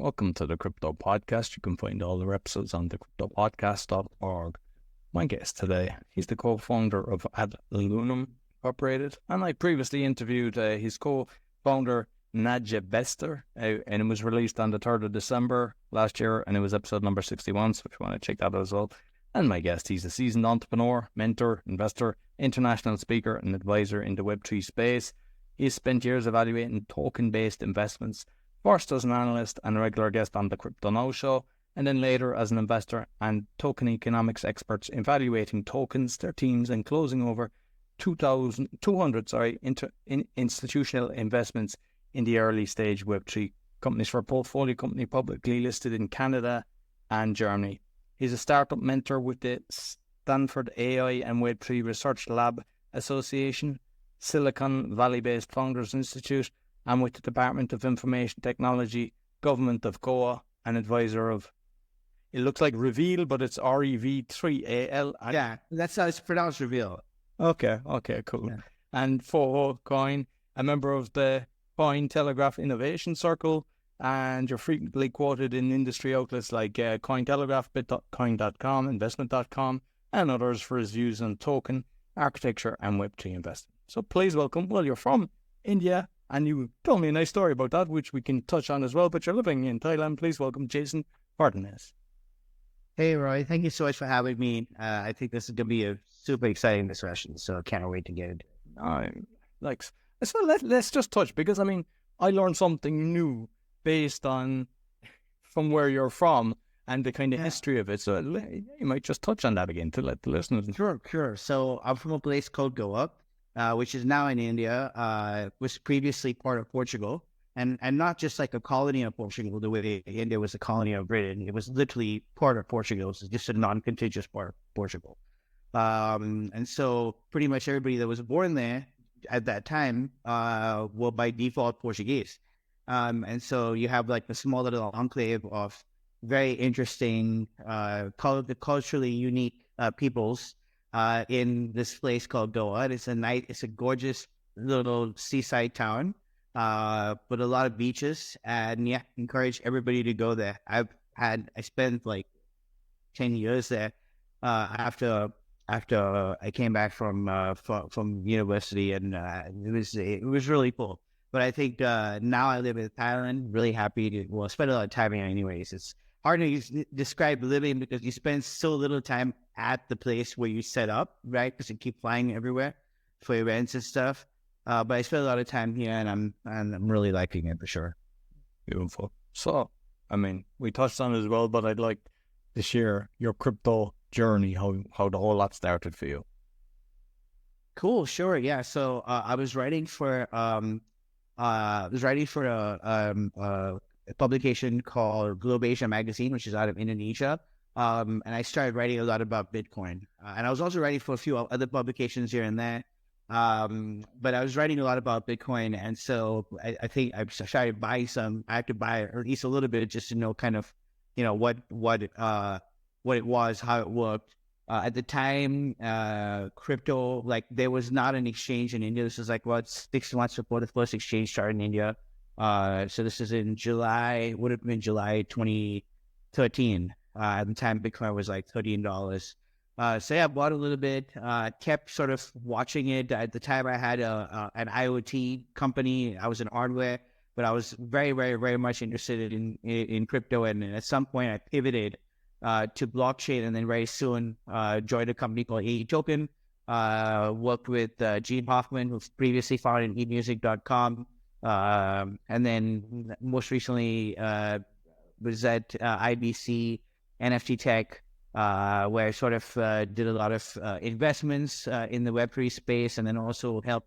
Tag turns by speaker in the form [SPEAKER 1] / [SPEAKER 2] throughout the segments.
[SPEAKER 1] Welcome to the Crypto Podcast. You can find all the episodes on thecryptopodcast.org. My guest today, he's the co-founder of AdLunam Incorporated, and I previously interviewed his co-founder, Nadja Bester, and it was released on the 3rd of December last year, and it was episode number 61, so if you want to check that out as well. And my guest, he's a seasoned entrepreneur, mentor, investor, international speaker, and advisor in the Web3 space. He's spent years evaluating token-based investments, first as an analyst and a regular guest on the Crypto Now Show, and then later as an investor and tokenomics experts evaluating tokens, their teams, and closing over 200 institutional investments in the early stage Web3 companies for a portfolio company publicly listed in Canada and Germany. He's a startup mentor with the Stanford AI and Web3 Research Lab Association, Silicon Valley-based Founders Institute, and with the Department of Information Technology, Government of Goa, and advisor of, it looks like REV3AL, but it's REV3AL.
[SPEAKER 2] Yeah, that's how it's pronounced, REV3AL.
[SPEAKER 1] Okay, cool. Yeah. And FOHO Coin, a member of the Cointelegraph Innovation Circle, and you're frequently quoted in industry outlets like Cointelegraph, Bitcoin.com, Investment.com, and others for his views on token, architecture, and Web3 investing. So please welcome, well, you're from India, and you told me a nice story about that, which we can touch on as well, but you're living in Thailand. Please welcome Jason Fernandes.
[SPEAKER 2] Hey, Roy. Thank you so much for having me. I think this is going to be a super exciting discussion, so I can't wait to get into it.
[SPEAKER 1] So let's just touch, because, I mean, I learned something new based on from where you're from and the kind of history of it. So you might just touch on that again to let the listeners know.
[SPEAKER 2] Sure. So I'm from a place called Goa, which is now in India, was previously part of Portugal, and not just like a colony of Portugal, the way India was a colony of Britain. It was literally part of Portugal. It was just a non-contiguous part of Portugal. And so pretty much everybody that was born there at that time were by default Portuguese. And so you have like a small little enclave of very interesting, culturally unique peoples in this place called Goa. It's a gorgeous little seaside town, but a lot of beaches, and yeah, encourage everybody to go there. I spent like 10 years there after I came back from university, and it was really cool. But I think now I live in Thailand. Really happy to spend a lot of time here. Anyways, it's hard to describe living because you spend so little time at the place where you set up, right? Because you keep flying everywhere for events and stuff. But I spend a lot of time here, and I'm really liking it for sure.
[SPEAKER 1] Beautiful. So, I mean, we touched on it as well, but I'd like to share your crypto journey, how the whole lot started for you.
[SPEAKER 2] Cool, sure, yeah. So I was writing for a publication called Globation Magazine, which is out of Indonesia. And I started writing a lot about Bitcoin. And I was also writing for a few other publications here and there. But I was writing a lot about Bitcoin. And so I think I started buying some. I had to buy at least a little bit just to know kind of, what it was, how it worked. At the time, crypto, like there was not an exchange in India. This was like 6 months before the first exchange started in India. So this is in July 2013. At the time, Bitcoin was like $13. So yeah, I bought a little bit, kept sort of watching it. At the time, I had an IoT company. I was in hardware, but I was very, very, very much interested in crypto. And at some point, I pivoted to blockchain, and then very soon joined a company called AE Token. Worked with Gene Hoffman, who previously founded emusic.com. And then most recently was at IBC NFT Tech, where I sort of did a lot of investments in the Web3 space, and then also helped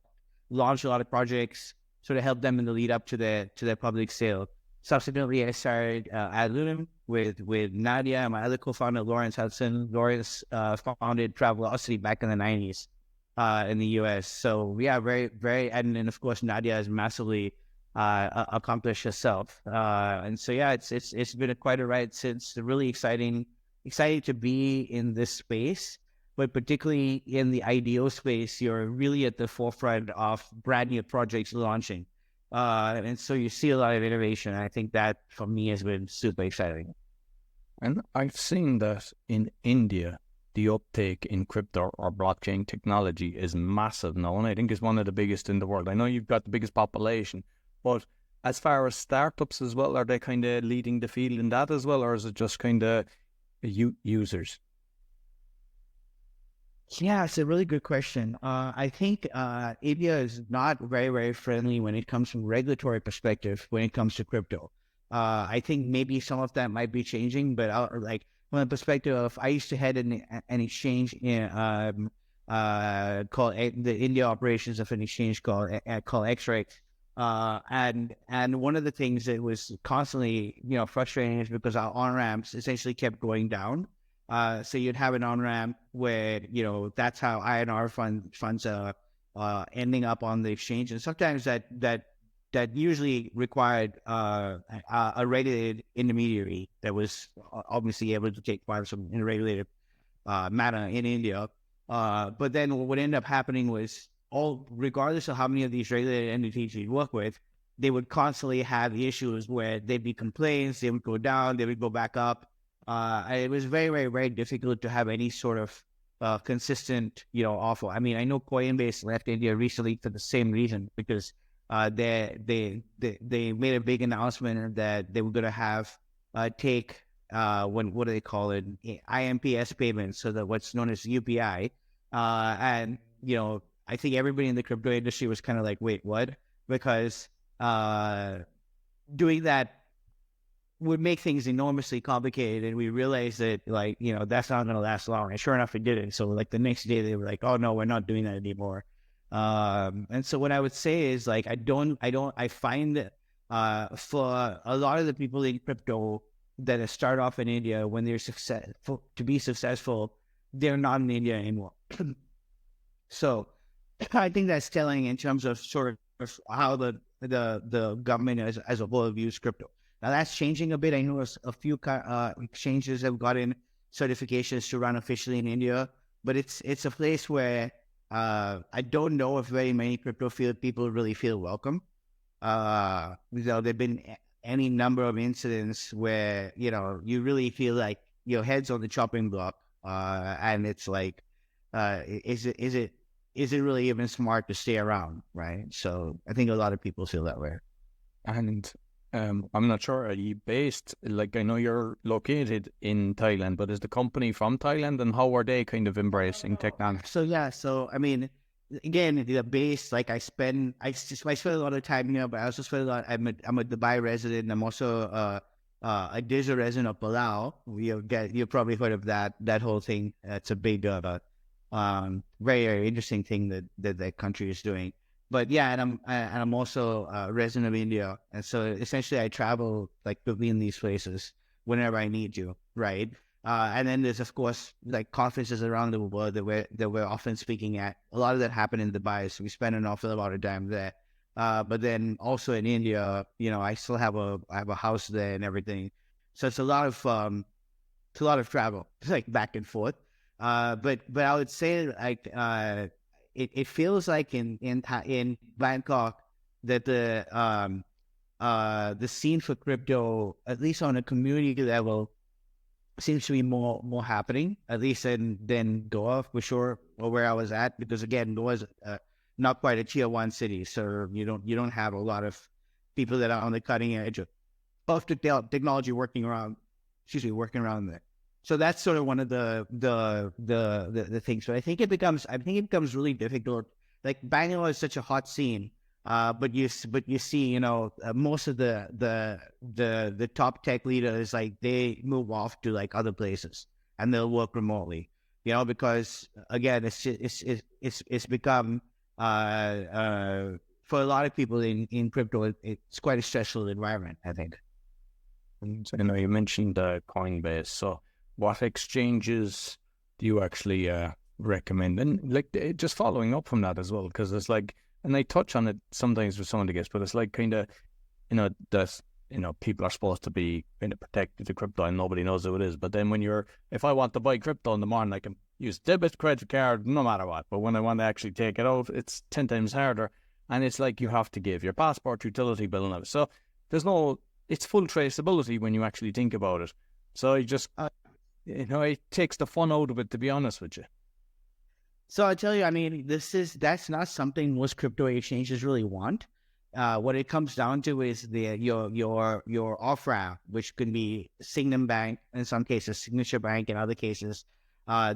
[SPEAKER 2] launch a lot of projects, sort of help them in the lead up to their public sale. Subsequently, I started AdLunam with Nadia and my other co-founder, Lawrence Hudson. Lawrence founded Travelocity back in the 90s in the US. So yeah, very, very, and then of course, Nadia has massively accomplished herself. And so yeah, it's been quite a ride since. Really exciting to be in this space, but particularly in the IDO space, you're really at the forefront of brand new projects launching. And so you see a lot of innovation. I think that for me has been super exciting.
[SPEAKER 1] And I've seen that in India, the uptake in crypto or blockchain technology is massive now, and I think it's one of the biggest in the world. I know you've got the biggest population, but as far as startups as well, are they kind of leading the field in that as well, or is it just kind of users?
[SPEAKER 2] Yeah, it's a really good question. I think India is not very, very friendly when it comes from regulatory perspective when it comes to crypto. I think maybe some of that might be changing, but like from the perspective of, I used to head an exchange in called the India operations of an exchange called X-Ray. And one of the things that was constantly frustrating is because our on ramps essentially kept going down. So you'd have an on ramp where that's how INR funds ending up on the exchange, and sometimes that usually required a regulated intermediary that was obviously able to take part in a regulated manner in India. But then what would end up happening was, regardless of how many of these regulated entities you work with, they would constantly have issues where there'd be complaints, they would go down, they would go back up. It was very, very, very difficult to have any sort of consistent, offer. I mean, I know Coinbase left India recently for the same reason, because they made a big announcement that they were going to have take what do they call it, IMPS payments, so that what's known as UPI, and I think everybody in the crypto industry was kind of like, wait, what? Because doing that would make things enormously complicated, and we realized that that's not going to last long. And sure enough, it didn't. So like the next day, they were like, "Oh no, we're not doing that anymore." And so what I would say is, like, I find that for a lot of the people in crypto that start off in India, when they're to be successful, they're not in India anymore. So I think that's telling in terms of sort of how the government as a whole views crypto. Now that's changing a bit. I know a few exchanges have gotten certifications to run officially in India, but it's a place where I don't know if very many crypto field people really feel welcome. There've been any number of incidents where you really feel like your head's on the chopping block, and it's like, is it really even smart to stay around, right? So I think a lot of people feel that way.
[SPEAKER 1] And I'm not sure, are you based, like, I know you're located in Thailand, but is the company from Thailand, and how are they kind of embracing technology?
[SPEAKER 2] So I mean, again, the base, like I spend a lot of time here, but I also spend a lot. I'm a Dubai resident. I'm also a digital resident of Palau. You've probably heard of that whole thing. It's a big, very, very interesting thing that country is doing. But yeah, and I'm also a resident of India, and so essentially I travel like between these places whenever I need to, right? And then there's of course like conferences around the world that we're often speaking at. A lot of that happen in Dubai, so we spend an awful lot of time there. But then also in India, I still have a house there and everything. So it's a lot of travel, like back and forth. But I would say like it feels like in Bangkok that the scene for crypto, at least on a community level, seems to be more happening, at least than Goa for sure, or where I was at, because again, Goa is not quite a tier 1 city, so you don't have a lot of people that are on the cutting edge of technology working around there. So that's sort of one of the things. But I think it becomes really difficult. Like Bangalore is such a hot scene, but you see, most of the top tech leaders, like they move off to like other places and they'll work remotely, because again, it's become for a lot of people in crypto, it's quite a stressful environment, I think.
[SPEAKER 1] So, you mentioned Coinbase. So what exchanges do you actually recommend? And like just following up from that as well, because it's like, and I touch on it sometimes with some of the guests, but it's like kind of, that, people are supposed to be kind of protected to crypto and nobody knows who it is. But then if I want to buy crypto in the morning, I can use debit, credit card, no matter what. But when I want to actually take it out, it's 10 times harder. and it's like you have to give your passport, utility bill, and so it's full traceability when you actually think about it. So it just, it takes the fun out of it, to be honest with you.
[SPEAKER 2] So I tell you, I mean, that's not something most crypto exchanges really want. What it comes down to is your off-ramp, which could be Sygnum Bank, in some cases, Signature Bank, in other cases.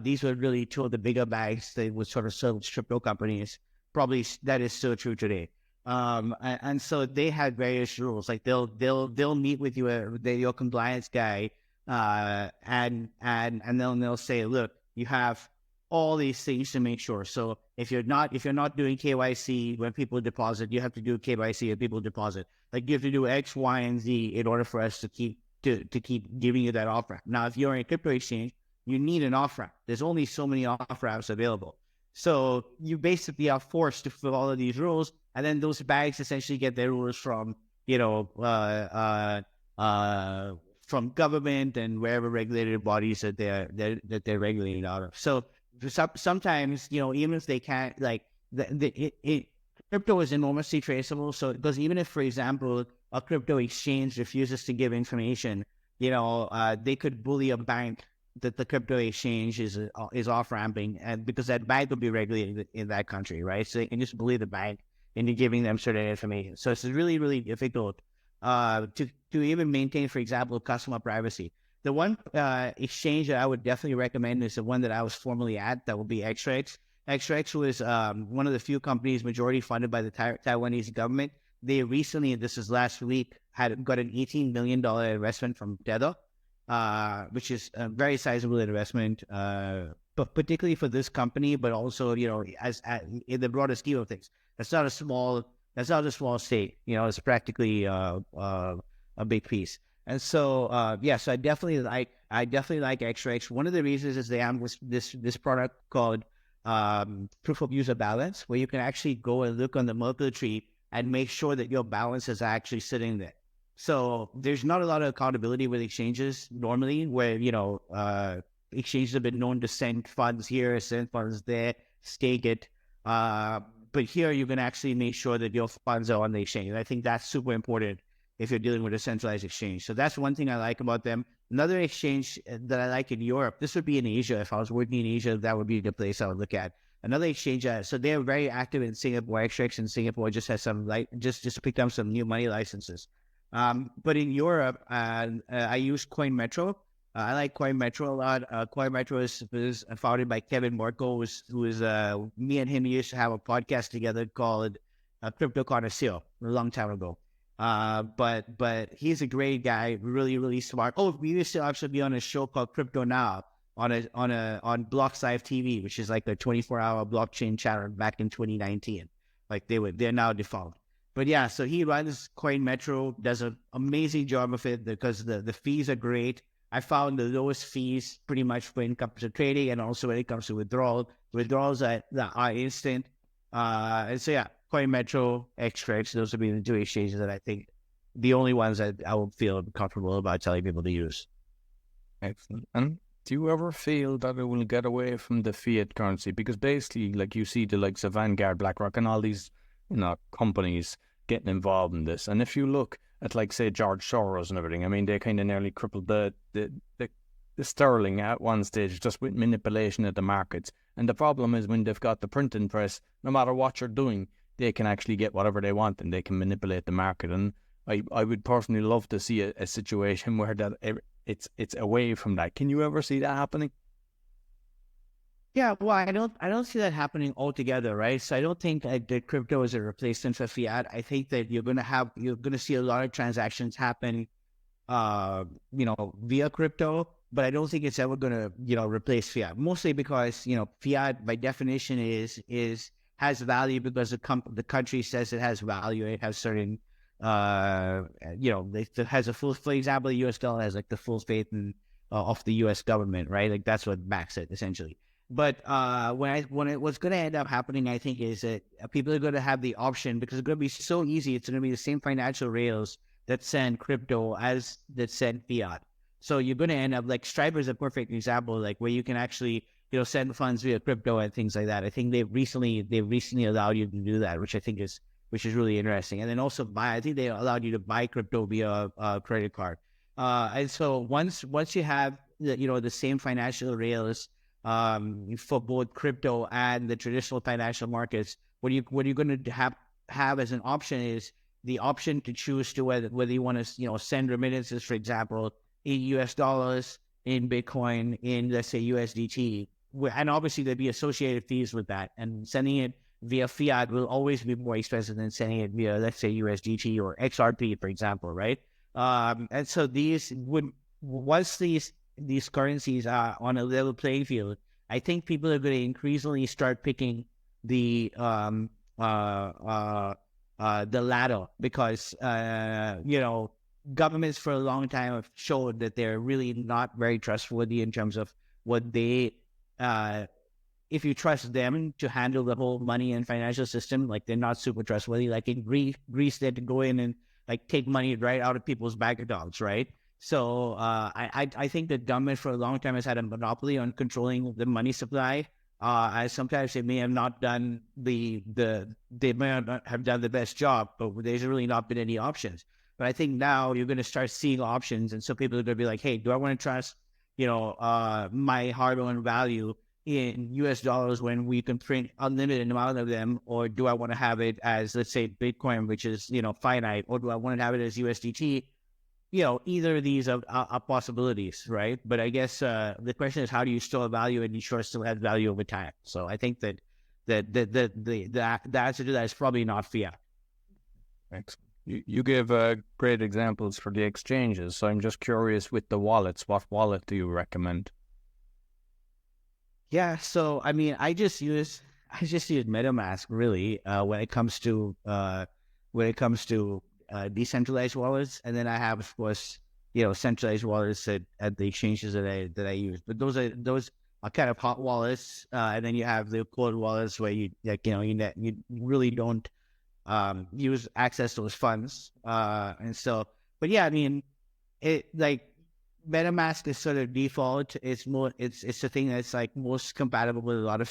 [SPEAKER 2] These were really two of the bigger banks that would sort of serve crypto companies. Probably that is still true today. And so they had various rules. Like they'll meet with you, your compliance guy, and then they'll say, look, you have all these things to make sure. So if you're not doing KYC when people deposit, you have to do KYC when people deposit. Like you have to do X, Y, and Z in order for us to keep giving you that off ramp. Now, if you're in a crypto exchange, you need an off ramp. There's only so many off ramps available. So you basically are forced to fulfill all of these rules, and then those banks essentially get their rules from from government and wherever regulated bodies that they're regulated out of. So sometimes, even if they can't, like, crypto is enormously traceable. So, because even if, for example, a crypto exchange refuses to give information, they could bully a bank that the crypto exchange is off-ramping, and because that bank will be regulated in that country, right? So they can just bully the bank into giving them certain information. So it's really, really difficult to even maintain, for example, customer privacy. The one exchange that I would definitely recommend is the one that I was formerly at. That would be XRX. XRX was one of the few companies majority funded by the Taiwanese government. They recently, this is last week, got an $18 million investment from Tether, which is a very sizable investment, but particularly for this company, but also, as in the broader scheme of things. That's not a small stake. It's practically a big piece. And so, so I definitely like XRX. One of the reasons is they have this product called proof of user balance, where you can actually go and look on the Merkle tree and make sure that your balance is actually sitting there. So there's not a lot of accountability with exchanges normally, where exchanges have been known to send funds here, send funds there, stake it. But here you can actually make sure that your funds are on the exchange. And I think that's super important if you're dealing with a centralized exchange. So that's one thing I like about them. Another exchange that I like in Europe, this would be in Asia. If I was working in Asia, that would be the place I would look at. Another exchange, so they're very active in Singapore. XRX in Singapore just has just picked up some new money licenses. But in Europe, I use CoinMetro. I like CoinMetro a lot. CoinMetro is founded by Kevin Marco, who is me and him used to have a podcast together called Crypto Connoisseur a long time ago. But he's a great guy, really, really smart. Oh, we used to actually be on a show called Crypto Now on BlockSive TV, which is like a 24-hour blockchain channel back in 2019. Like they're now defunct. But yeah, so he runs CoinMetro, does an amazing job of it because the fees are great. I found the lowest fees pretty much when it comes to trading, and also when it comes to withdrawal. Withdrawals are instant. And so yeah, CoinMetro, XRX, those would be the two exchanges that I think the only ones that I would feel comfortable about telling people to use.
[SPEAKER 1] Excellent. And do you ever feel that it will get away from the fiat currency? Because basically, like, you see the likes of Vanguard, BlackRock, and all these companies getting involved in this. And if you look at, like, say, George Soros and everything, I mean, they kind of nearly crippled the sterling at one stage just with manipulation of the markets. And the problem is when they've got the printing press, no matter what you're doing, they can actually get whatever they want and they can manipulate the market. And I would personally love to see a situation where that it's away from that. Can you ever see that happening?
[SPEAKER 2] Yeah, well, I don't see that happening altogether, right? So I don't think that crypto is a replacement for fiat. I think that you're gonna see a lot of transactions happen, via crypto, but I don't think it's ever gonna, replace fiat. Mostly because, fiat by definition has value because the country says it has value. It has certain, it has a full, for example, the US dollar has like the full faith of the US government, right? Like that's what backs it essentially. But what's going to end up happening, I think, is that people are going to have the option, because it's going to be so easy. It's going to be the same financial rails that send crypto as that send fiat. So you're going to end up, like, Stripe is a perfect example, like where you can actually, send funds via crypto and things like that. I think they've recently allowed you to do that, which I think is which is really interesting. And then also I think they allowed you to buy crypto via a credit card. And so once you have the same financial rails for both crypto and the traditional financial markets, what you're going to have as an option is the option to choose to whether you want to send remittances, for example, in US dollars, in Bitcoin, in let's say USDT, and obviously there'd be associated fees with that. And sending it via fiat will always be more expensive than sending it via, let's say, USDT or XRP, for example, right? And so once these currencies are on a level playing field, I think people are going to increasingly start picking the latter, because governments for a long time have showed that they're really not very trustworthy in terms of what they if you trust them to handle the whole money and financial system, like they're not super trustworthy. Like in Greece, they had to go in and like take money right out of people's bank accounts, right? So I think the government for a long time has had a monopoly on controlling the money supply. Sometimes they may have not done they may not have done the best job, but there's really not been any options. But I think now you're going to start seeing options, and so people are going to be like, hey, do I want to trust my hard-earned value in US dollars when we can print unlimited amount of them, or do I want to have it as, let's say, Bitcoin, which is finite, or do I want to have it as USDT? Either of these are possibilities, right? But I guess the question is, how do you store value and ensure it still has value over time? So I think that the answer to that is probably not fiat.
[SPEAKER 1] Excellent. You give great examples for the exchanges. So I'm just curious with the wallets, what wallet do you recommend?
[SPEAKER 2] Yeah, so I mean, I just use MetaMask really when it comes to decentralized wallets, and then I have, of course, centralized wallets at the exchanges that I use. But those are kind of hot wallets, and then you have the cold wallets where you really don't use access those funds, and so. But yeah, I mean, MetaMask is sort of default. It's the thing that's like most compatible with a lot of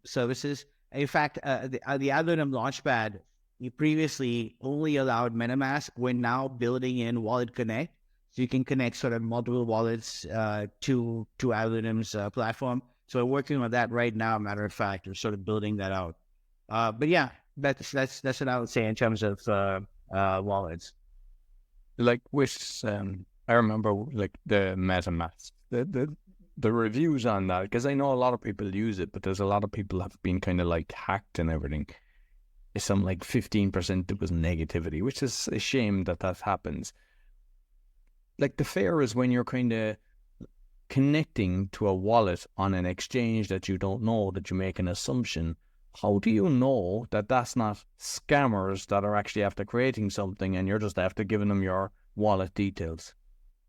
[SPEAKER 2] services. In fact, the AdLunam Launchpad, you previously only allowed MetaMask. We're now building in Wallet Connect, so you can connect sort of multiple wallets to AdLunam's platform. So we're working on that right now. Matter of fact, we're sort of building that out. But yeah, that's what I would say in terms of wallets.
[SPEAKER 1] Like with I remember like the MetaMask, the reviews on that, because I know a lot of people use it, but there's a lot of people have been kind of like hacked and everything. It's some like 15% that was negativity, which is a shame that happens. Like the fear is when you're kind of connecting to a wallet on an exchange that you don't know, that you make an assumption. How do you know that that's not scammers that are actually after creating something and you're just after giving them your wallet details?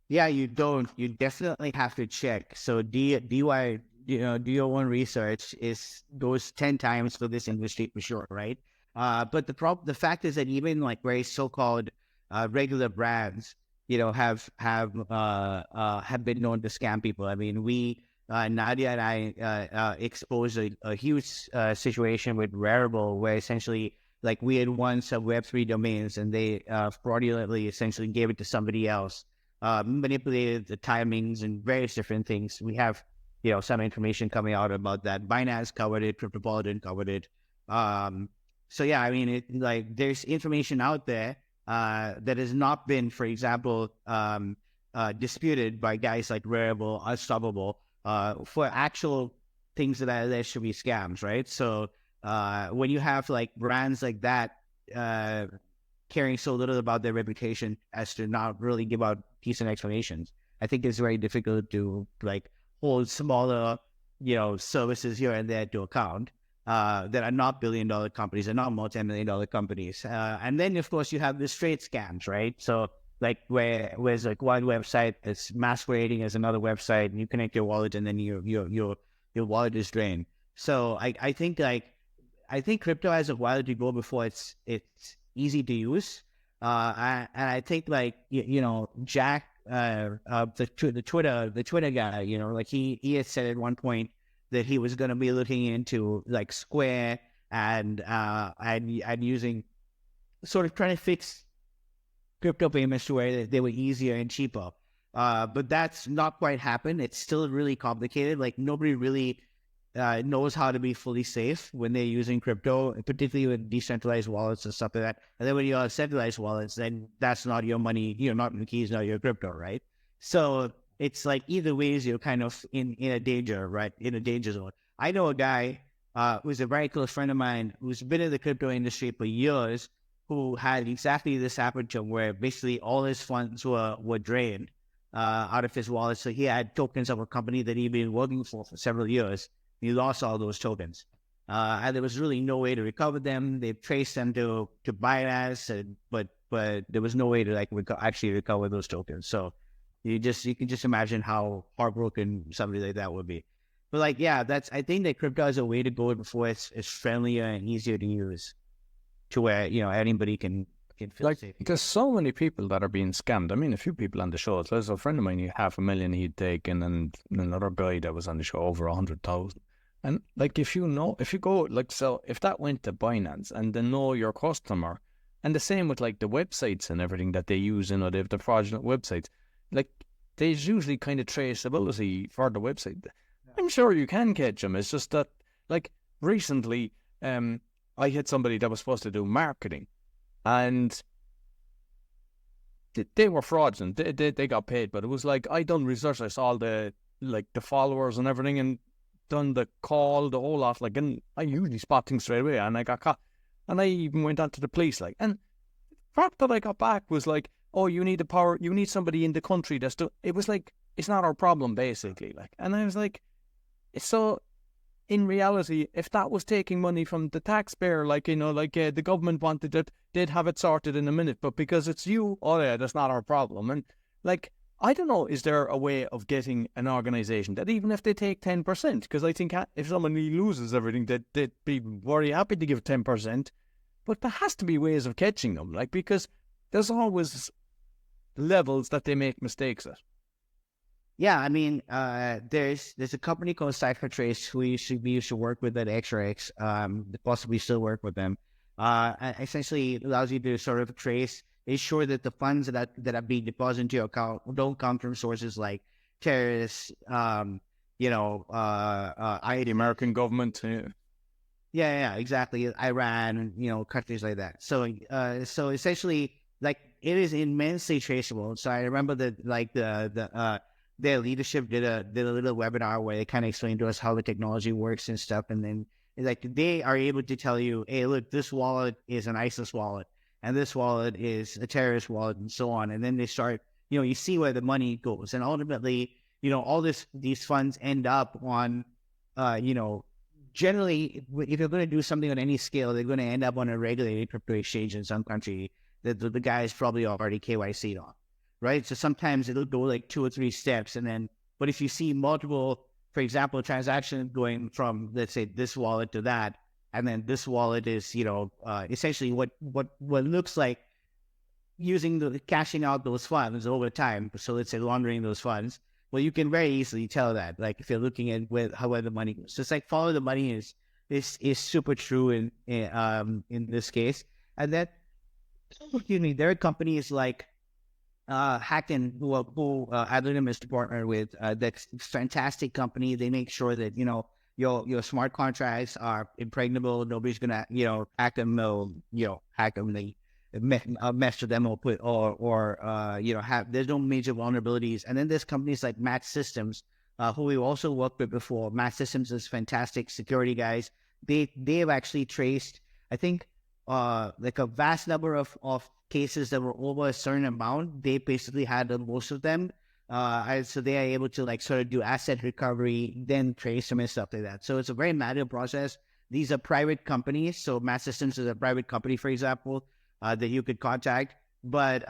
[SPEAKER 2] Yeah, you don't. You definitely have to check. So do your own research goes 10 times for this industry for sure, right? But the fact is that even like very so-called regular brands, have been known to scam people. I mean, Nadia and I exposed a huge situation with REV3AL, where essentially, like, we had won some Web3 domains, and they fraudulently essentially gave it to somebody else, manipulated the timings and various different things. We have, some information coming out about that. Binance covered it, Cryptopolitan covered it. So yeah, I mean, there's information out there that has not been, for example, disputed by guys like REV3AL, Unstoppable, for actual things that should be scams, right? So when you have like brands like that caring so little about their reputation as to not really give out decent explanations, I think it's very difficult to like hold smaller, services here and there to account that are not billion-dollar companies, and not multi-million-dollar companies. And then, of course, you have the straight scams, right? So like where's like one website that's masquerading as another website, and you connect your wallet, and then your wallet is drained. So I think crypto has a while to go before it's easy to use. And I think like Jack, the Twitter guy, like he had said at one point that he was going to be looking into like Square and using sort of trying to fix crypto payments to where they were easier and cheaper. But that's not quite happened. It's still really complicated. Like nobody really knows how to be fully safe when they're using crypto, particularly with decentralized wallets and stuff like that. And then when you have centralized wallets, then that's not your money. You're not the keys, not your crypto, right? So it's like either ways, you're kind of in a danger, right? In a danger zone. I know a guy who's a very close friend of mine who's been in the crypto industry for years, who had exactly this happen to him, where basically all his funds were drained out of his wallet. So he had tokens of a company that he'd been working for several years. He lost all those tokens. And there was really no way to recover them. They traced them to Binance, but there was no way to like actually recover those tokens. So you can just imagine how heartbroken somebody like that would be. But like, yeah, I think that crypto is a way to go before it's friendlier and easier to use, to where, you know, anybody can feel
[SPEAKER 1] Like,
[SPEAKER 2] safe.
[SPEAKER 1] there's so many people that are being scammed. I mean, a few people on the show. There's a friend of mine, he had $500,000 he'd taken, and another guy that was on the show over 100,000. And like, if you go, like, so if that went to Binance and they know your customer, and the same with like the websites and everything that they use, you know, they have the fraudulent websites, like there's usually kind of traceability for the website. I'm sure you can catch them. It's just that, like, recently, I had somebody that was supposed to do marketing, and they were fraudulent. They got paid, but it was like, I done research. I saw all the followers and everything, and done the call, the whole lot. Like, and I usually spot things straight away, and I got caught. And I even went on to the police, like, and the crap that I got back was like, oh, you need somebody in the country that's it was like, it's not our problem, basically. Like, and I was like, so in reality, if that was taking money from the taxpayer, like, you know, like the government wanted it, they'd have it sorted in a minute. But because it's you, oh yeah, that's not our problem. And like, I don't know, is there a way of getting an organization that even if they take 10%, because I think if somebody loses everything, they'd be very happy to give 10%, but there has to be ways of catching them, like, because there's always levels that they make mistakes at.
[SPEAKER 2] Yeah, I mean, there's a company called CipherTrace who we used to work with at XRX, possibly still work with them. And essentially, it allows you to sort of trace, ensure that the funds that are being deposited into your account don't come from sources like terrorists, you know,
[SPEAKER 1] The American government.
[SPEAKER 2] yeah, exactly, Iran, you know, countries like that. So, so essentially, like, it is immensely traceable. So I remember that, like, their leadership did a little webinar where they kind of explained to us how the technology works and stuff. And then, like, they are able to tell you, hey, look, this wallet is an ISIS wallet, and this wallet is a terrorist wallet, and so on. And then they start, you know, you see where the money goes, and ultimately, you know, all these funds end up on, you know, generally, if you're going to do something on any scale, they're going to end up on a regulated crypto exchange in some country that the guy is probably already KYC'd on, right? So sometimes it'll go like 2 or 3 steps, and then, but if you see multiple, for example, transactions going from, let's say, this wallet to that, and then this wallet is, you know, essentially what looks like cashing out those funds over time. So let's say laundering those funds. Well, you can very easily tell that, like, if you're looking at where the money goes. So it's like, follow the money is super true in this case. And that, excuse me, there are companies like Hacken, who AdLunam is partnered with. That's a fantastic company. They make sure that, you know, your smart contracts are impregnable. Nobody's gonna, you know, hack them. They mess with them or you know, there's no major vulnerabilities. And then there's companies like Match Systems, who we also worked with before. Match Systems is fantastic security guys. They have actually traced, I think, like a vast number of cases that were over a certain amount. They basically had most of them. So they are able to, like, sort of do asset recovery, then trace them and stuff like that. So it's a very manual process. These are private companies. So Match Systems is a private company, for example, that you could contact, but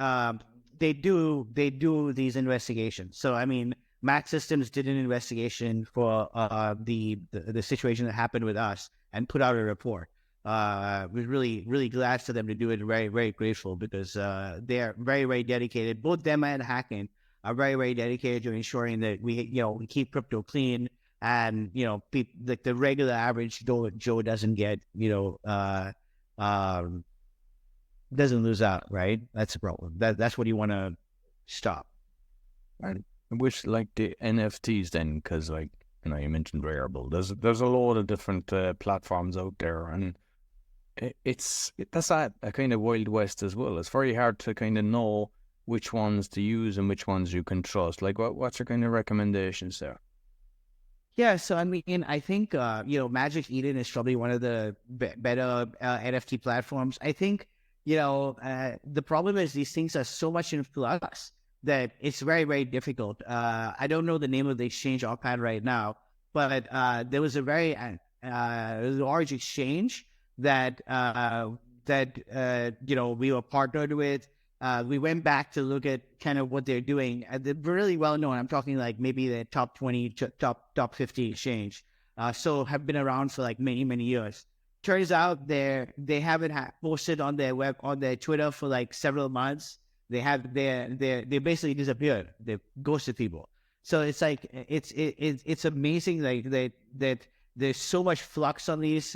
[SPEAKER 2] they do these investigations. So, I mean, Match Systems did an investigation for the situation that happened with us and put out a report. We're really, really glad for them to do it. Very, very grateful, because they are very, very dedicated. Both them and Hacken are very, very dedicated to ensuring that we keep crypto clean. and like the regular average Joe doesn't get, doesn't lose out, right? That's the problem. That's what you want to stop.
[SPEAKER 1] Right. I wish like the NFTs then, because like you mentioned wearable. There's a lot of different platforms out there, and that's a kind of wild west as well. It's very hard to kind of know which ones to use and which ones you can trust. Like, what's your kind of recommendations there?
[SPEAKER 2] Yeah, so I mean, I think Magic Eden is probably one of the better NFT platforms. I think the problem is these things are so much in flux that it's very, very difficult. I don't know the name of the exchange offhand right now, but there was a very large exchange that we were partnered with. We went back to look at kind of what they're doing. They're really well known. I'm talking like maybe the top 20, top 50 exchange. So have been around for like many, many years. Turns out they haven't posted on their Twitter for like several months. They basically disappeared. They ghosted people. So it's like it's amazing that there's so much flux on these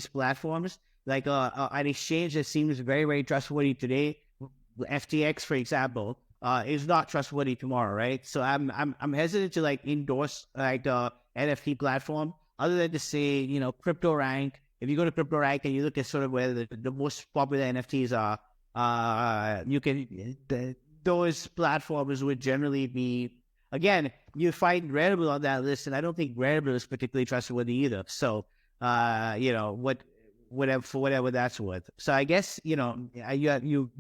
[SPEAKER 2] platforms. Like an exchange that seems very, very trustworthy today, FTX, for example, is not trustworthy tomorrow, right? So I'm hesitant to like endorse like the NFT platform, other than to say, CryptoRank. If you go to CryptoRank and you look at sort of where the most popular NFTs are, those platforms would generally be, again, you find REV3AL on that list, and I don't think REV3AL is particularly trustworthy either. So, whatever that's worth. So I guess, you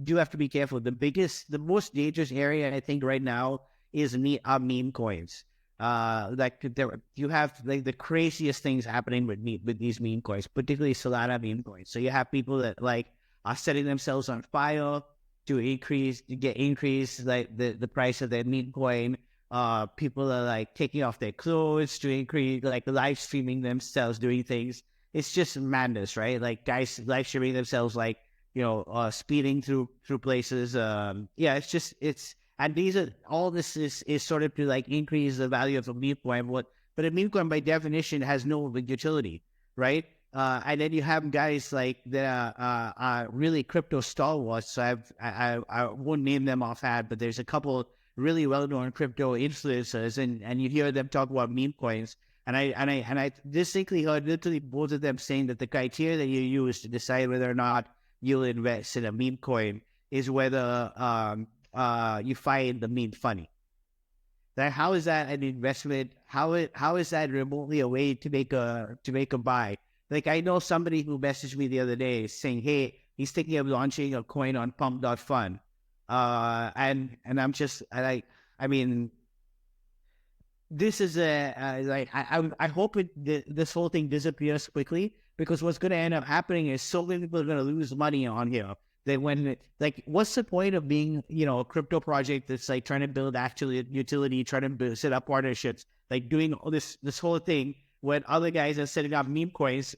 [SPEAKER 2] do have to be careful. The most dangerous area, I think, right now is meme coins. You have like the craziest things happening with these meme coins, particularly Solana meme coins. So you have people that like are setting themselves on fire to increase like the price of their meme coin. People are like taking off their clothes to increase, like live streaming themselves doing things. It's just madness, right? Like guys live streaming themselves, like speeding through places. And all this is sort of to like increase the value of a meme coin. But a meme coin by definition has no utility, right? And then you have guys like that are really crypto stalwarts. So I won't name them offhand, but there's a couple really well-known crypto influencers, and you hear them talk about meme coins. And I distinctly heard literally both of them saying that the criteria that you use to decide whether or not you'll invest in a meme coin is whether you find the meme funny. Now, how is that an investment? How is that remotely a way to make a buy? Like, I know somebody who messaged me the other day saying, hey, he's thinking of launching a coin on pump.fun. And I'm just I mean, this is I hope this whole thing disappears quickly, because what's going to end up happening is so many people are going to lose money on here. What's the point of being, a crypto project that's like trying to build actual utility, trying to set up partnerships, like doing all this whole thing when other guys are setting up meme coins,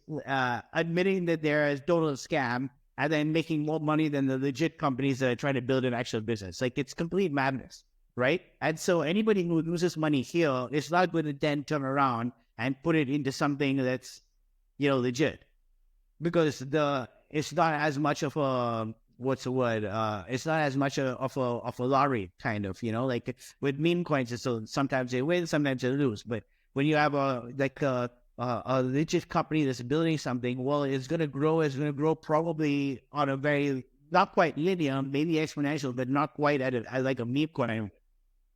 [SPEAKER 2] admitting that they're a total scam, and then making more money than the legit companies that are trying to build an actual business. Like, it's complete madness, right? And so anybody who loses money here is not going to then turn around and put it into something that's, legit, because it's not as much of a, what's the word? It's not as much of a lottery, kind of, like with meme coins. So sometimes they win, sometimes they lose. But when you have a legit company that's building something, well, it's going to grow probably on a very, not quite linear, maybe exponential, but not quite at like a meme coin,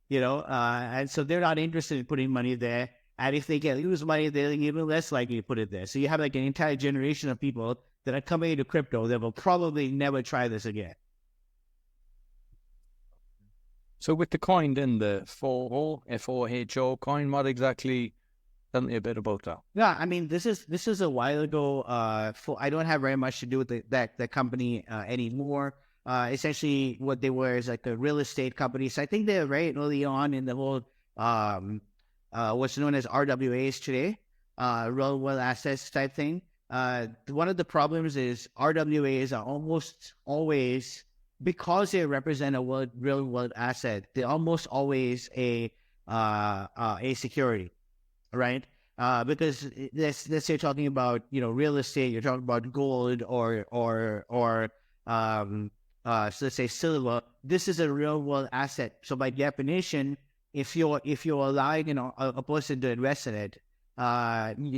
[SPEAKER 2] and so they're not interested in putting money there. And if they lose money, they're even less likely to put it there. So you have like an entire generation of people that are coming into crypto that will probably never try this again.
[SPEAKER 1] So with the coin then, the FOHO, FOHO coin, what exactly, tell me a bit about that.
[SPEAKER 2] Yeah, I mean, this is a while ago. I don't have very much to do with that company anymore. Essentially what they were is like a real estate company. So I think they're very early on in the whole, what's known as RWAs today, real world assets type thing. One of the problems is RWAs are almost always, because they represent a real world asset, they're almost always a security, right? Because let's say you're talking about, real estate, you're talking about gold so let's say silver. This is a real world asset. So by definition, if you're allowing a person to invest in it,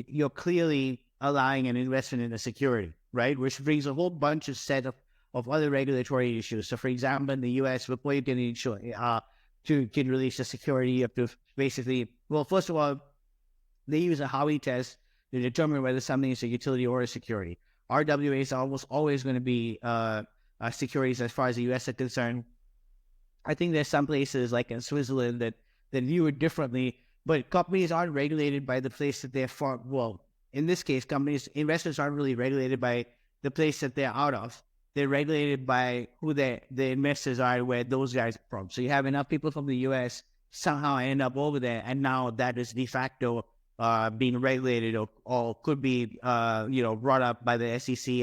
[SPEAKER 2] you're clearly allowing an investment in a security, right? Which brings a whole bunch of set of other regulatory issues. So for example, in the US, before you can can release a security, you have to basically, well, first of all, they use a Howey test to determine whether something is a utility or a security. RWAs are almost always going to be securities as far as the US are concerned. I think there's some places like in Switzerland that view it differently, but companies aren't regulated by the place that they're from. Well, in this case, investors aren't really regulated by the place that they're out of. They're regulated by who the investors are, where those guys are from. So you have enough people from the US somehow end up over there, and now that is de facto being regulated or could be brought up by the SEC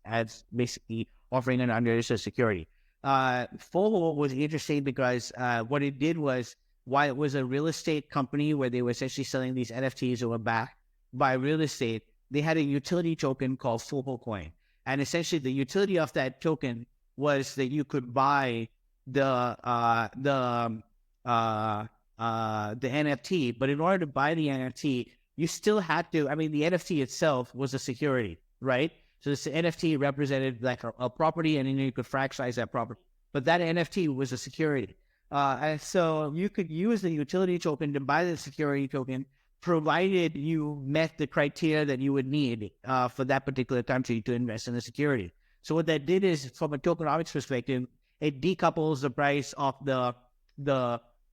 [SPEAKER 2] as basically offering an underserved security. FOHO was interesting because what it did was, while it was a real estate company where they were essentially selling these NFTs that were backed by real estate, they had a utility token called FOHO Coin. And essentially the utility of that token was that you could buy the NFT, but in order to buy the NFT, you still had to, the NFT itself was a security, right? So this NFT represented like a property, and then you could fractionalize that property. But that NFT was a security. And so you could use the utility token to buy the security token, provided you met the criteria that you would need for that particular country to invest in the security. So what that did is, from a tokenomics perspective, it decouples the price of the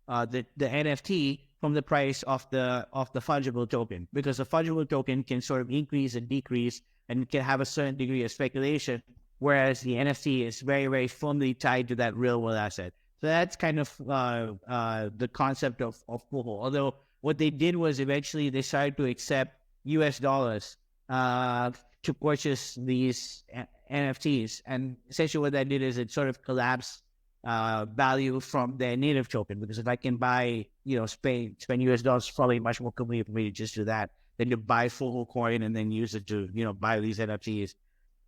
[SPEAKER 2] NFT from the price of the fungible token, because the fungible token can sort of increase and decrease and can have a certain degree of speculation, whereas the NFT is very, very firmly tied to that real world asset. So that's kind of the concept of FOHO. Although what they did was eventually they started to accept US dollars to purchase these NFTs. And essentially what that did is it sort of collapsed value from their native token, because if I can buy, spend US dollars, it's probably much more convenient for me to just do that than to buy FOHO coin and then use it to, buy these NFTs.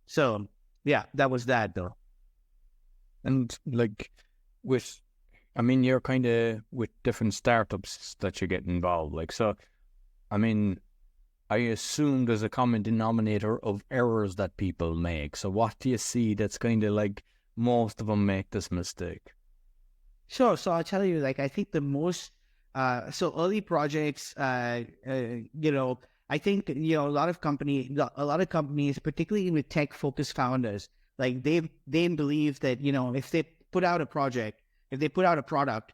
[SPEAKER 2] So yeah, that was that though.
[SPEAKER 1] And like you're kind of with different startups that you get involved. Like, so, I assume there's a common denominator of errors that people make. So what do you see that's kind of like most of them make this mistake?
[SPEAKER 2] Sure. So I'll tell you, like, I think the most, early projects, I think, a lot of companies, particularly with tech focused founders, like they believe that, if they put out a project, if they put out a product,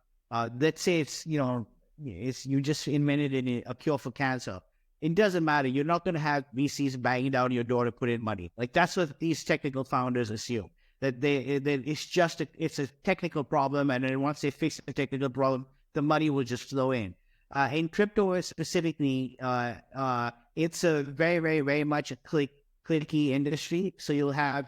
[SPEAKER 2] let's say it's, you just invented a cure for cancer. It doesn't matter. You're not going to have VCs banging down your door to put in money. Like, that's what these technical founders assume. That it's a technical problem, and then once they fix the technical problem, the money will just flow in. In crypto specifically, it's a very, very, very much a clicky industry. So you'll have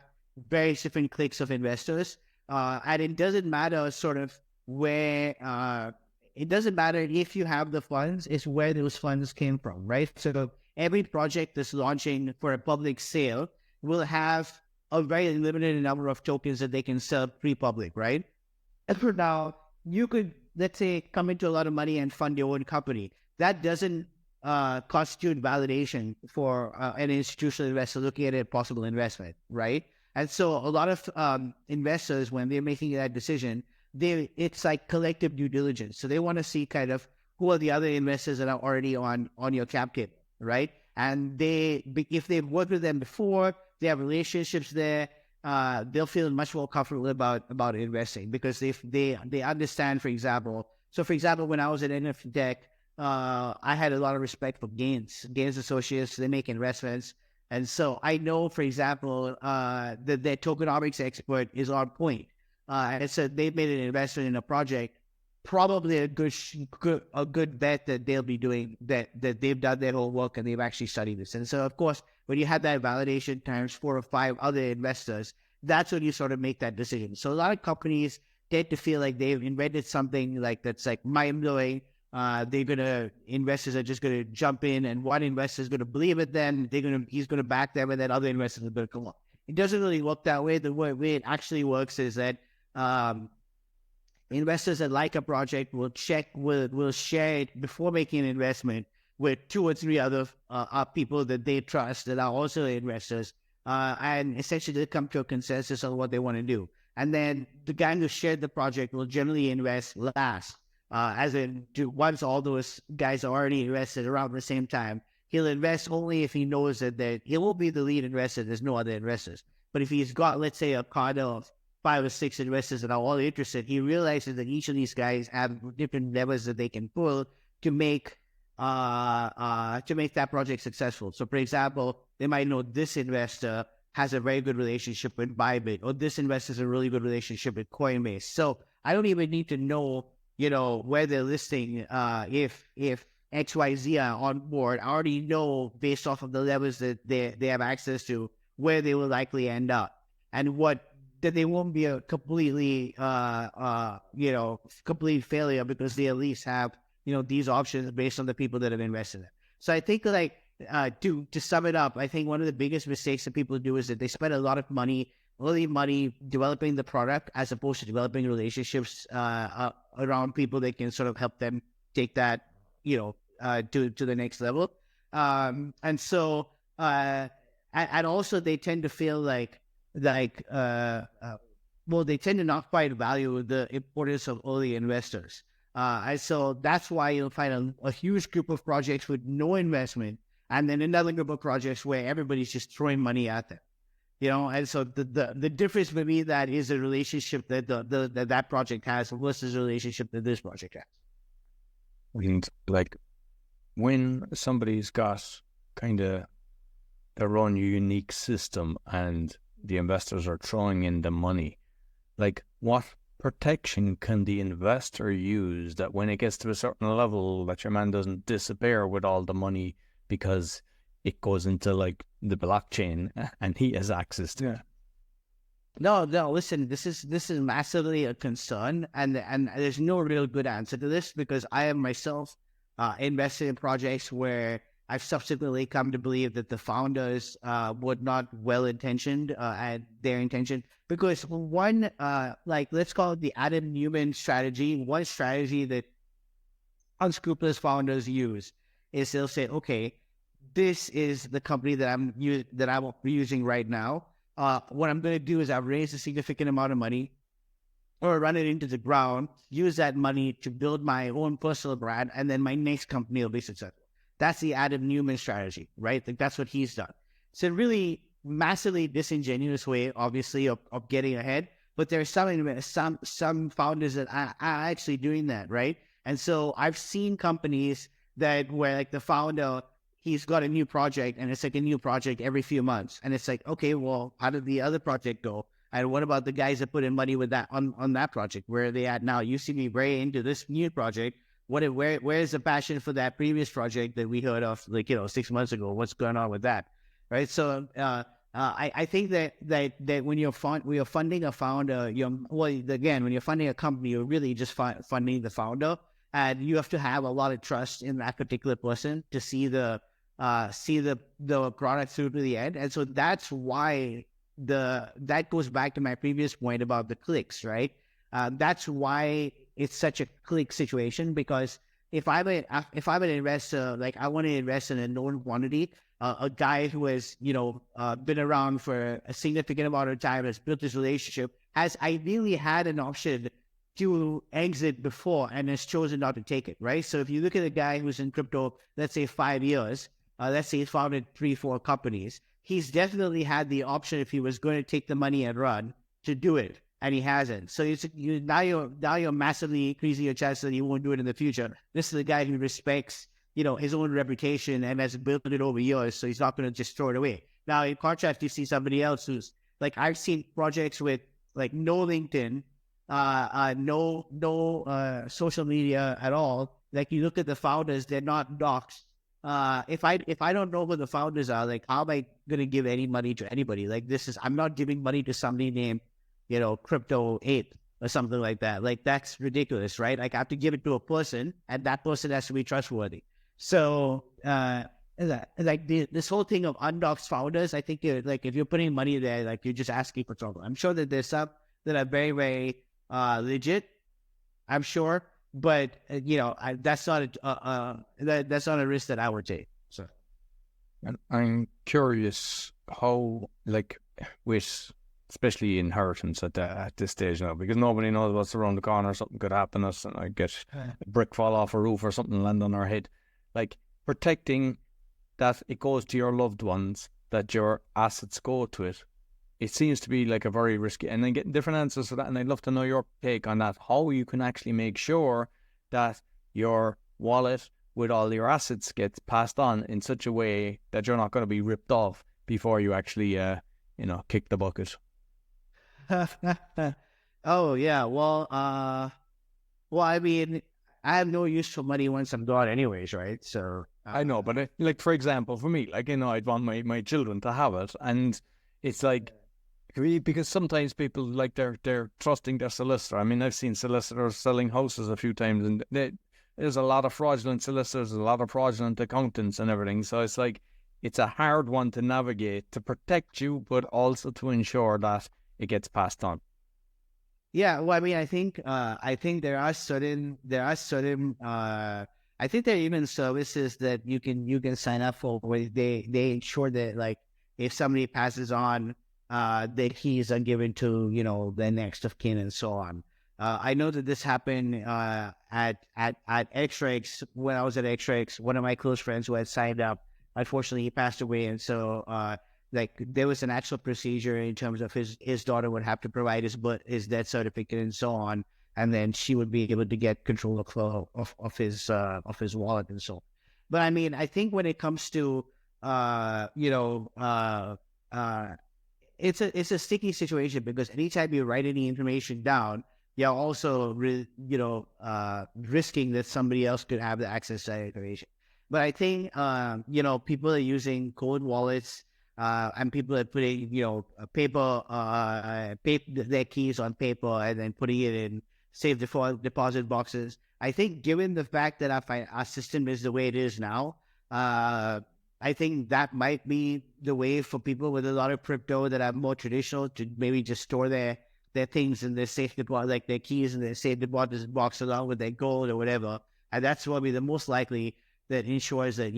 [SPEAKER 2] various different cliques of investors, and it doesn't matter sort of where. It doesn't matter if you have the funds; it's where those funds came from, right? So every project that's launching for a public sale will have a very limited number of tokens that they can sell pre-public, right? And for now, you could, let's say, come into a lot of money and fund your own company. That doesn't constitute validation for an institutional investor looking at a possible investment, right? And so a lot of investors, when they're making that decision, it's like collective due diligence. So they want to see kind of who are the other investors that are already on your cap table, right? And if they've worked with them before, they have relationships there, they'll feel much more comfortable about investing, because they understand, for example. So for example, when I was at NFT Tech, I had a lot of respect for Gains Associates. They make investments. And so I know, for example, that their tokenomics expert is on point. And so they've made an investment in a project, probably a good bet that they'll be doing, that they've done their whole work and they've actually studied this. And so, of course, when you have that validation times 4 or 5 other investors, that's when you sort of make that decision. So a lot of companies tend to feel like they've invented something like that's like mind-blowing, Investors are just gonna jump in, and one investor is gonna believe it, then he's gonna back them, and then other investors are gonna come up. It doesn't really work that way. The way it actually works is that investors that like a project will share it before making an investment with 2 or 3 other people that they trust that are also investors, and essentially they come to a consensus on what they want to do. And then the guy who shared the project will generally invest last, once all those guys are already invested around the same time. He'll invest only if he knows that he will be the lead investor. There's no other investors. But if he's got, let's say, a card of 5 or 6 investors that are all interested, he realizes that each of these guys have different levers that they can pull to make that project successful. So, for example, they might know this investor has a very good relationship with Bybit, or this investor has a really good relationship with Coinbase. So I don't even need to know, where they're listing. If XYZ are on board, I already know based off of the levels that they have access to where they will likely end up, and that they won't be a completely complete failure, because they at least have these options based on the people that have invested in it. So I think, to sum it up, I think one of the biggest mistakes that people do is that they spend a lot of early money developing the product, as opposed to developing relationships around people that can sort of help them take that to the next level. And also they tend to feel they tend to not quite value the importance of early investors. And so that's why you'll find a huge group of projects with no investment, and then another group of projects where everybody's just throwing money at them. And so the difference between that is the relationship that that project has versus the relationship that this project has.
[SPEAKER 1] And when somebody's got kind of their own unique system and the investors are throwing in the money, what protection can the investor use that when it gets to a certain level that your man doesn't disappear with all the money because it goes into the blockchain and he has access to it?
[SPEAKER 2] No, listen, this is massively a concern, and there's no real good answer to this, because I have myself invested in projects where I've subsequently come to believe that the founders were not well-intentioned at their intention. Because one, let's call it the Adam Newman strategy. One strategy that unscrupulous founders use is they'll say, okay, this is the company that I'm using right now. What I'm going to do is I've raised a significant amount of money, or run it into the ground, use that money to build my own personal brand, and then my next company will be successful. That's the Adam Newman strategy, right? That's what he's done. It's a really massively disingenuous way, obviously, of getting ahead. But there are some founders that are actually doing that, right? And so I've seen companies where the founder, he's got a new project, and it's a new project every few months, and it's okay, well, how did the other project go? And what about the guys that put in money with that on that project? Where are they at now? You see me very into this new project. Where's the passion for that previous project that we heard of 6 months ago? What's going on with that, right? So I think that when you're funding a founder, when you're funding a company, you're really just funding the founder, and you have to have a lot of trust in that particular person to see the product through to the end. And so that's why that goes back to my previous point about the clicks, right? That's why it's such a click situation, because if I'm an investor, I want to invest in a known quantity, a guy who has been around for a significant amount of time, has built this relationship, has ideally had an option to exit before and has chosen not to take it, right? So if you look at a guy who's in crypto, let's say 5 years, let's say he's founded 3-4 companies, he's definitely had the option, if he was going to take the money and run, to do it. And he hasn't. So now you're massively increasing your chances that he won't do it in the future. This is a guy who respects, his own reputation and has built it over years, so he's not going to just throw it away. Now, in contrast, you see somebody else who's I've seen projects with no LinkedIn, no social media at all. You look at the founders, they're not doxed. If I don't know who the founders are, how am I going to give any money to anybody? I'm not giving money to somebody named Crypto 8, or something like that. Like, that's ridiculous, right? Like, I have to give it to a person, and that person has to be trustworthy. So, this whole thing of undoxed founders, I think, like, if you're putting money there, like, you're just asking for trouble. I'm sure that there's some that are very, very legit, I'm sure, but that's not that's not a risk that I would take. So,
[SPEAKER 1] And I'm curious how, like, with especially inheritance at this stage now, because nobody knows what's around the corner. Something could happen to us, and I get a brick fall off a roof or something land on our head. Like, protecting that it goes to your loved ones, that your assets go to it. It seems to be like a very risky, and then getting different answers for that. And I'd love to know your take on that. How you can actually make sure that your wallet with all your assets gets passed on in such a way that you're not going to be ripped off before you actually, kick the bucket.
[SPEAKER 2] oh yeah, well, I mean, I have no use for money once I'm gone, anyways, right? So
[SPEAKER 1] I know, but like, for example, for me, like, I'd want my children to have it, and it's like, because sometimes people, like, they're trusting their solicitor. I mean, I've seen solicitors selling houses a few times, and there's a lot of fraudulent solicitors, a lot of fraudulent accountants and everything. So it's like, it's a hard one to navigate, to protect you, but also to ensure that it gets passed on.
[SPEAKER 2] Yeah, well, I mean, I think there are certain I think there are even services that you can sign up for where they ensure that, like, if somebody passes on, the keys are given to the next of kin and so on. I know that this happened at X-Rex. When I was at X-Rex, one of my close friends who had signed up, unfortunately, he passed away, and so like, there was an actual procedure in terms of his daughter would have to provide his death certificate and so on, and then she would be able to get control of his wallet and so on. But I mean, I think when it comes to it's a sticky situation, because anytime you write any information down, you're also risking that somebody else could have the access to that information. But I think people are using cold wallets, and people are putting their keys on paper and then putting it in safe deposit boxes. I think, given the fact that our system is the way it is now, I think that might be the way for people with a lot of crypto that are more traditional to maybe just store their things in their safe deposit, like their keys in their safe deposit box along with their gold or whatever. And that's probably the most likely that ensures that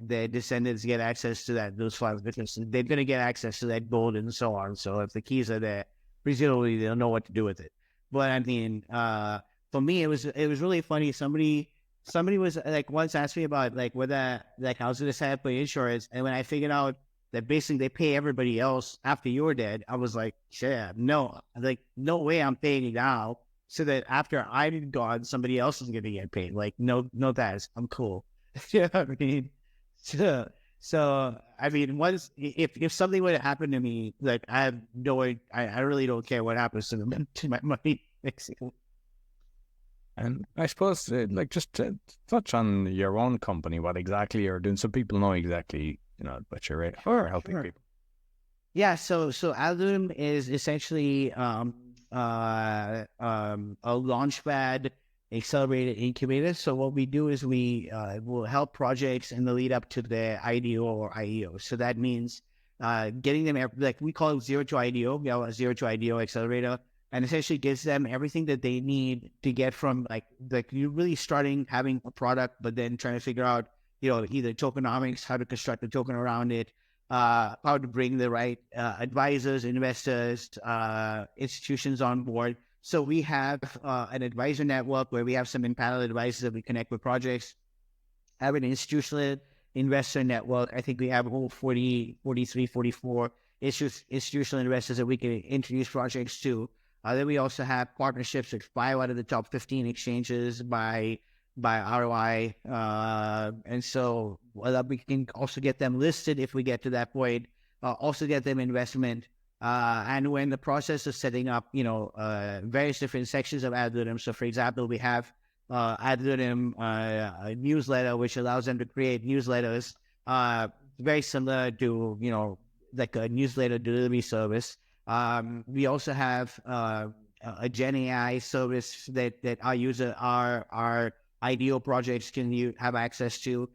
[SPEAKER 2] their descendants get access to those funds, because they're going to get access to that gold and so on. So if the keys are there, presumably they'll know what to do with it. But I mean, for me, it was really funny. Somebody was like once asked me about like whether like I was going to sign up for insurance, and when I figured out that basically they pay everybody else after you're dead, I was like, yeah, no, like no way I'm paying you now, so that after I'm gone, somebody else is going to get paid. Like, no, thanks. I'm cool. You know what I mean? So I mean, once if something would happen to me, like I have I really don't care what happens to my money.
[SPEAKER 1] And I suppose, like, just to touch on your own company, what exactly you're doing, so people know exactly, what you're helping people.
[SPEAKER 2] Yeah, so AdLunam is essentially a launchpad accelerated incubator. So what we do is we will help projects in the lead up to their IDO or IEO. So that means getting them, like we call it 0 to IDO. We have a 0 to IDO accelerator, and essentially gives them everything that they need to get from like you're really starting having a product, but then trying to figure out, either tokenomics, how to construct a token around it, how to bring the right advisors, investors, institutions on board. So we have an advisor network where we have some in-panel advisors that we connect with projects. I have an institutional investor network. I think we have over 43, 44 institutional investors that we can introduce projects to. Then we also have partnerships with 5 out of the top 15 exchanges by ROI. And so we can also get them listed if we get to that point, also get them investment. And we're in the process of setting up, various different sections of AdLunam. So for example, we have AdLunam a newsletter, which allows them to create newsletters, very similar to, like a newsletter delivery service. We also have a Gen AI service that our IDO projects can have access to.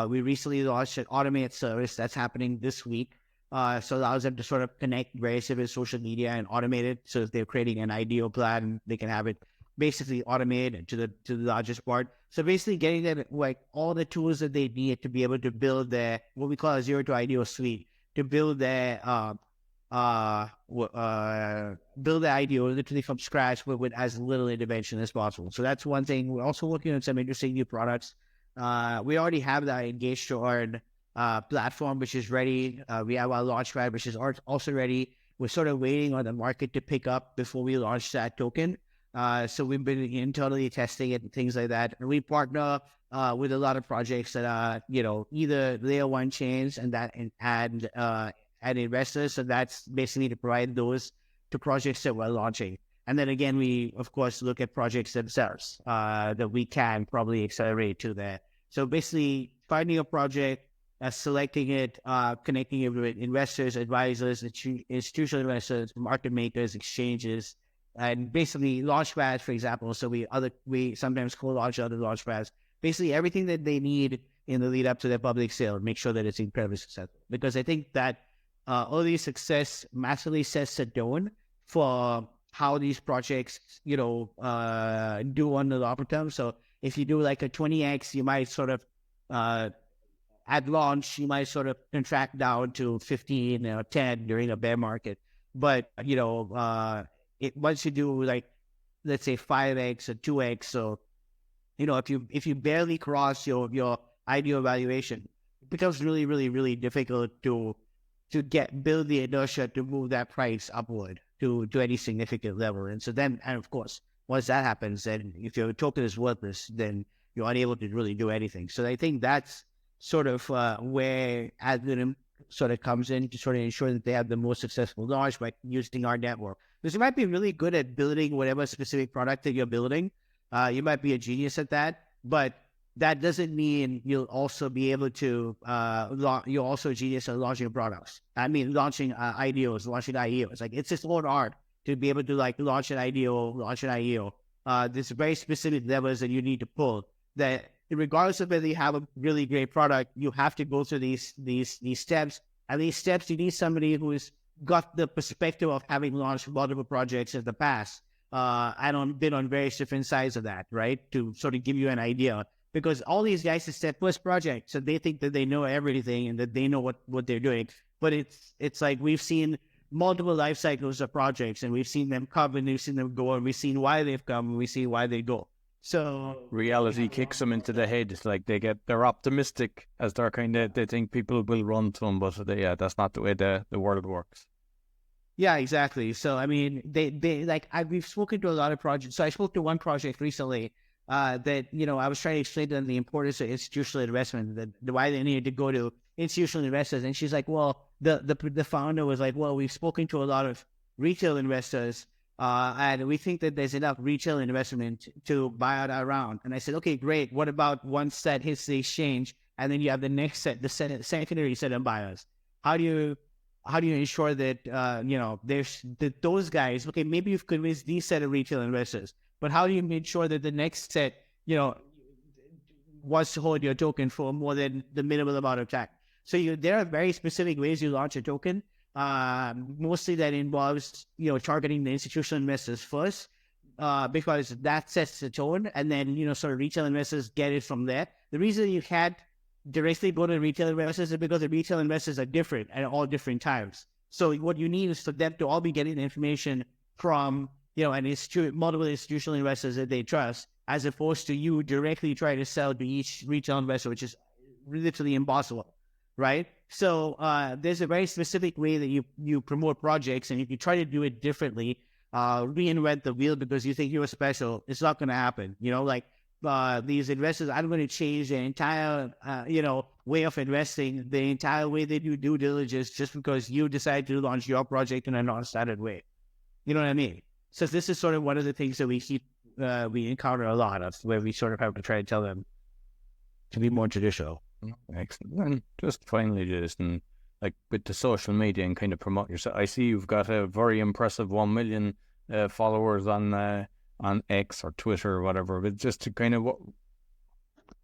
[SPEAKER 2] We recently launched an automate service that's happening this week. So it allows them to sort of connect various different social media and automate it. So if they're creating an IDO plan, they can have it basically automated to the largest part. So basically getting them like all the tools that they need to be able to build their, what we call a zero to IDO suite, to build their IDO literally from scratch with as little intervention as possible. So that's one thing. We're also working on some interesting new products. We already have the Engage to Earn platform, which is ready. We have our Launchpad, which is also ready. We're sort of waiting on the market to pick up before we launch that token. So we've been internally testing it and things like that. And we partner with a lot of projects that are, either layer one chains and investors. So that's basically to provide those to projects that we're launching. And then again, we of course look at projects themselves that we can probably accelerate to that. So basically finding a project, selecting it, connecting it with investors, advisors, institutional investors, market makers, exchanges, and basically launchpads, for example. So we sometimes co-launch other launchpads. Basically everything that they need in the lead up to their public sale, make sure that it's incredibly successful. Because I think that early success massively sets the tone for how these projects, do on the longer term. So if you do like a 20x, you might sort of at launch, you might sort of contract down to 15 or 10 during a bear market. But, once you do like, let's say 5x or 2x, so, if you barely cross your ideal valuation, it becomes really, really, really difficult to build the inertia to move that price upward to any significant level. And so then, and of course, once that happens, then if your token is worthless, then you're unable to really do anything. So I think that's sort of where AdLunam sort of comes in to sort of ensure that they have the most successful launch by using our network. Because you might be really good at building whatever specific product that you're building. You might be a genius at that, but that doesn't mean you'll also be able to, you're also a genius at launching products. I mean, launching IDOs, launching IEOs. Like, it's just old art to be able to like launch an IEO. There's very specific levers that you need to pull that regardless of whether you have a really great product, you have to go through these steps. And these steps, you need somebody who's got the perspective of having launched multiple projects in the past. And been on various different sides of that, right? To sort of give you an idea. Because all these guys, it's their first project, so they think that they know everything and that they know what they're doing. But it's like we've seen multiple life cycles of projects, and we've seen them come and we've seen them go, and we've seen why they've come and we see why they go. So
[SPEAKER 1] reality kicks them into the head. It's like they're optimistic as they think people will run to them, but that's not the way the world works.
[SPEAKER 2] Yeah, exactly. So I mean, we've spoken to a lot of projects. So I spoke to one project recently. That, I was trying to explain to them the importance of institutional investment, why they needed to go to institutional investors. And she's like, well, the founder was like, well, we've spoken to a lot of retail investors, and we think that there's enough retail investment to buy out our round. And I said, okay, great. What about once that hits the exchange, and then you have the next set, the secondary set of buyers? How do you ensure that, there's those guys, okay, maybe you've convinced these set of retail investors, but how do you make sure that the next set, wants to hold your token for more than the minimum amount of time? So there are very specific ways you launch a token. Mostly that involves, targeting the institutional investors first, because that sets the tone, and then, sort of retail investors get it from there. The reason you can't directly go to retail investors is because the retail investors are different at all different times. So what you need is for them to all be getting the information from, multiple institutional investors that they trust, as opposed to you directly trying to sell to each retail investor, which is literally impossible, right? So there's a very specific way that you promote projects, and if you try to do it differently, reinvent the wheel because you think you're special, it's not going to happen. These investors aren't going to change their entire, way of investing, the entire way they do due diligence just because you decide to launch your project in a non-standard way. You know what I mean? So this is sort of one of the things that we encounter a lot of, where we sort of have to try to tell them to be more traditional.
[SPEAKER 1] Excellent. And just finally, like with the social media and kind of promote yourself, I see you've got a very impressive 1 million followers on X or Twitter or whatever, but just to kind of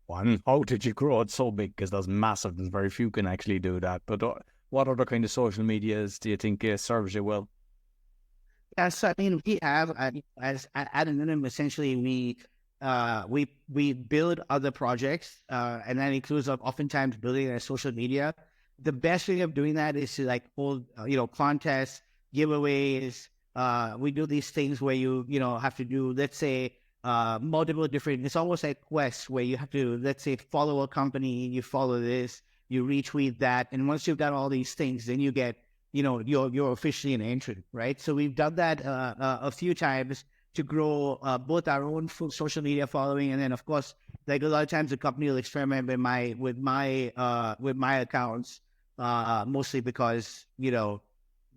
[SPEAKER 1] one, how did you grow it so big? Because that's massive. There's very few can actually do that. But what other kind of social medias do you think serves you well?
[SPEAKER 2] Yeah, so I mean, we have as AdLunam, essentially we build other projects, and that includes oftentimes building their social media. The best way of doing that is to like hold contests, giveaways. We do these things where you have to do, let's say, multiple different. It's almost like quests where you have to, let's say, follow a company. You follow this, you retweet that, and once you've done all these things, then you get you're officially an entrant, right? So we've done that a few times to grow both our own social media following, and then of course, like a lot of times the company will experiment with my accounts, mostly because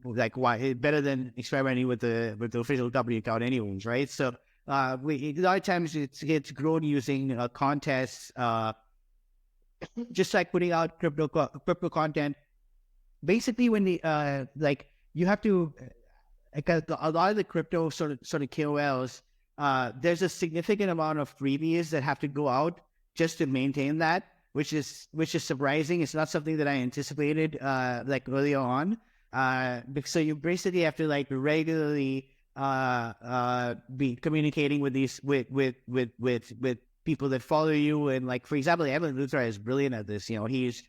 [SPEAKER 2] like why better than experimenting with the official company account anyways, right? So a lot of times it's grown using contests, just like putting out crypto content. Basically, when the you have to, a lot of the crypto sort of KOLs, there's a significant amount of freebies that have to go out just to maintain that, which is surprising. It's not something that I anticipated like earlier on. So you basically have to like regularly be communicating with these with people that follow you, and like for example, Evan Luthra is brilliant at this. He's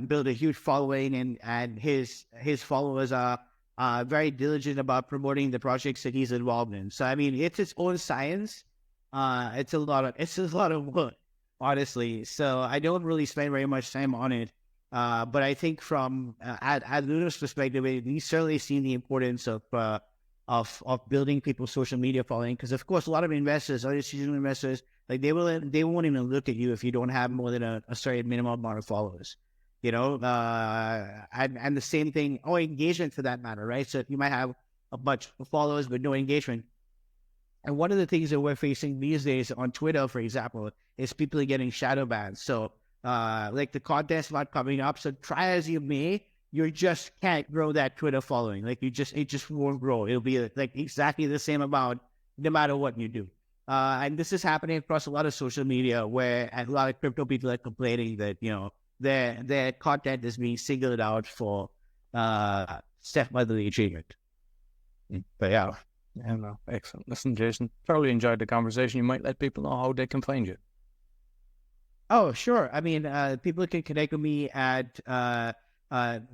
[SPEAKER 2] built a huge following, and his followers are very diligent about promoting the projects that he's involved in. So I mean, it's its own science. It's a lot of work, honestly. So I don't really spend very much time on it. But I think from AdLunam's perspective, we've certainly seen the importance of building people's social media following, because of course a lot of investors, other institutional investors, like they won't even look at you if you don't have more than a certain minimum amount of followers. And the same thing, or engagement for that matter, right? So if you might have a bunch of followers but no engagement. And one of the things that we're facing these days on Twitter, for example, is people are getting shadow banned. So like the contest not coming up. So try as you may, you just can't grow that Twitter following. Like it just won't grow. It'll be like exactly the same amount no matter what you do. And this is happening across a lot of social media, where a lot of crypto people are complaining that, their content is being singled out for stepmotherly achievement.
[SPEAKER 1] But yeah, no, excellent. Listen, Jason, thoroughly enjoyed the conversation. You might let people know how they can find you.
[SPEAKER 2] Oh, sure. I mean, people can connect with me at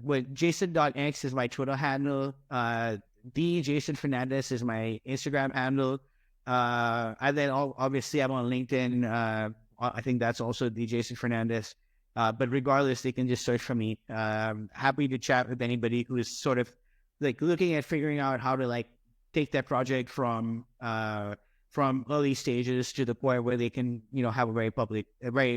[SPEAKER 2] with Jason.x is my Twitter handle. The Jason Fernandes is my Instagram handle. And then obviously I'm on LinkedIn. I think that's also the Jason Fernandes. But regardless, they can just search for me. Happy to chat with anybody who is sort of like looking at figuring out how to like take that project from early stages to the point where they can, have a very,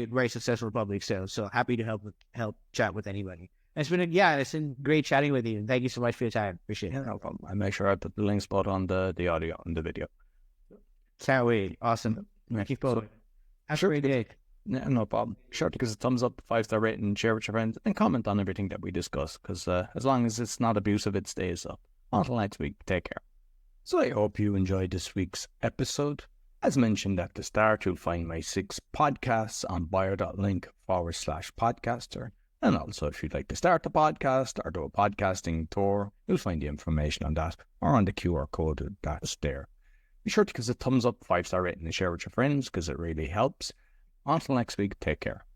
[SPEAKER 2] very successful public sale. So happy to help chat with anybody. It's been great chatting with you. Thank you so much for your time. Appreciate it.
[SPEAKER 1] Yeah, no problem. I make sure I put the links both on the audio and the video.
[SPEAKER 2] Can't wait. Awesome. Keep going. Have a great day.
[SPEAKER 1] Yeah, no problem. Sure to give us a thumbs up, 5-star rating, share with your friends, and comment on everything that we discuss, because as long as it's not abusive, it stays up. Until next week, take care. So I hope you enjoyed this week's episode. As mentioned at the start, you'll find my 6 podcasts on bio.link/podcaster. And also, if you'd like to start a podcast or do a podcasting tour, you'll find the information on that or on the QR code that's there. Be sure to give us a thumbs up, 5-star rating, and share with your friends, because it really helps. Until next week, take care.